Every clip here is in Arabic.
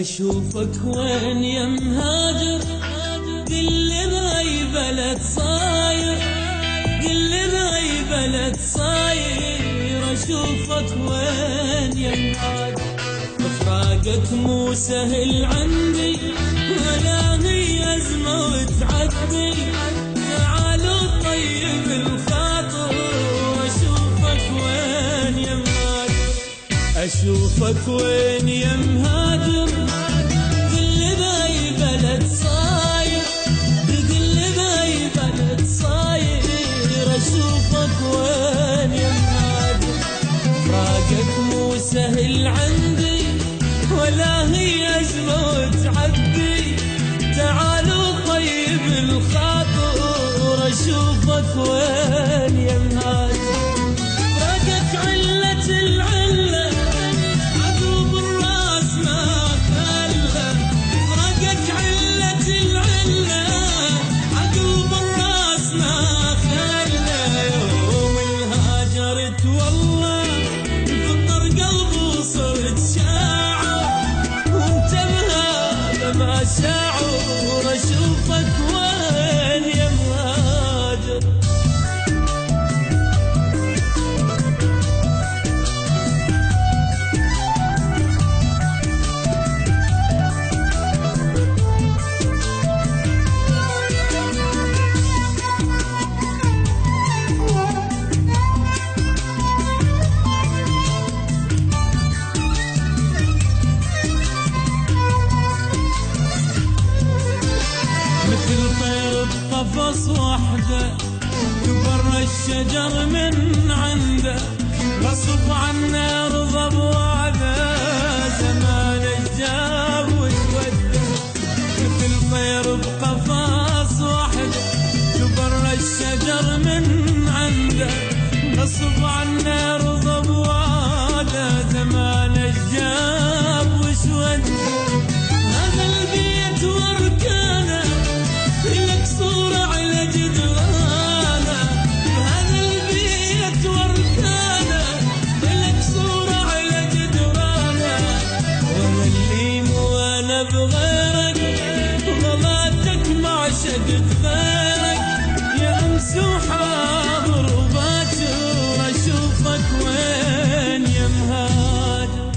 أشوفك وين يا مهاجر، قل بأي بلد صاير، قل بأي بلد صاير. أشوفك وين يا مهاجر، فراقك مو سهل عندي ولا هي أزمة وتعدي. تعالوا طيب الخاطر، أشوفك وين يا مهاجر، أشوفك وين يا مهاجر. قل بأي بلد صاير، قل بأي بلد صاير. أشوفك وين يا مهاجر، فراقك مو سهل عندي ولا هي أزمة وتعدي. تعالوا طيب الخاطر، أشوفك وين يا مهاجر. فراقك علة العلة، عقب الراس ما خلى. فراقك علة العلة، عقب الراس ما خلى. يوم الهاجرت والله فطر قلبي وصرت شاعر، وانت بهذا ما شاعر. أشوفك وين يا مهاجر. مثل طير بقفص وحده، كبر الشجر من عنده. غصب عنه رضى بوعده، زمان الجاب وتوده. مثل طير بقفص وحده، كبر الشجر من عنده. غصب عنه رضى بوعده، زمان الجاب وتوده. هذا البيت واركانه، لك صورة على جدرانه. هذا البيت واركانه، لك صورة على جدرانه. وانا اللي مو انا بغيرك، غلاتك ما عشقت غيرك. يا امس وحاضر وباكر، اشوفك وين يا مهاجر.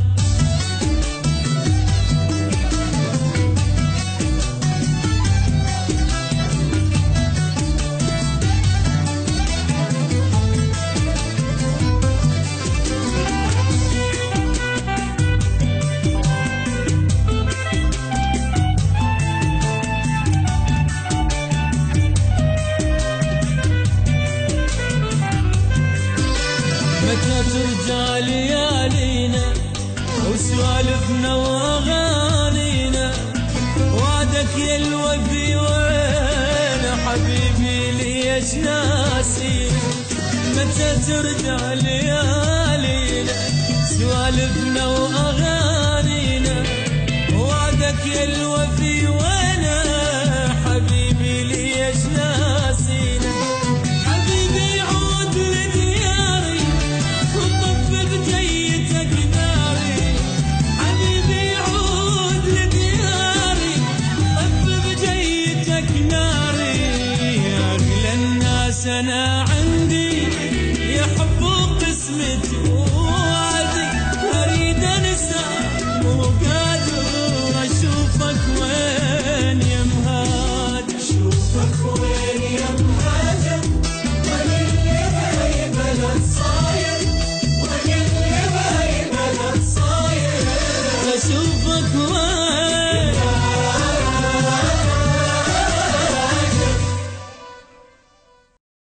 متى ترجع ليالينا وسوالفنا واغانينا. وعدك يا الوفي وين حبيبي ليش ناسينا. متى ترجع ليالينا سوالفنا واغانينا. وعدك يا الوفي وين حبيبي ليش ناسينا.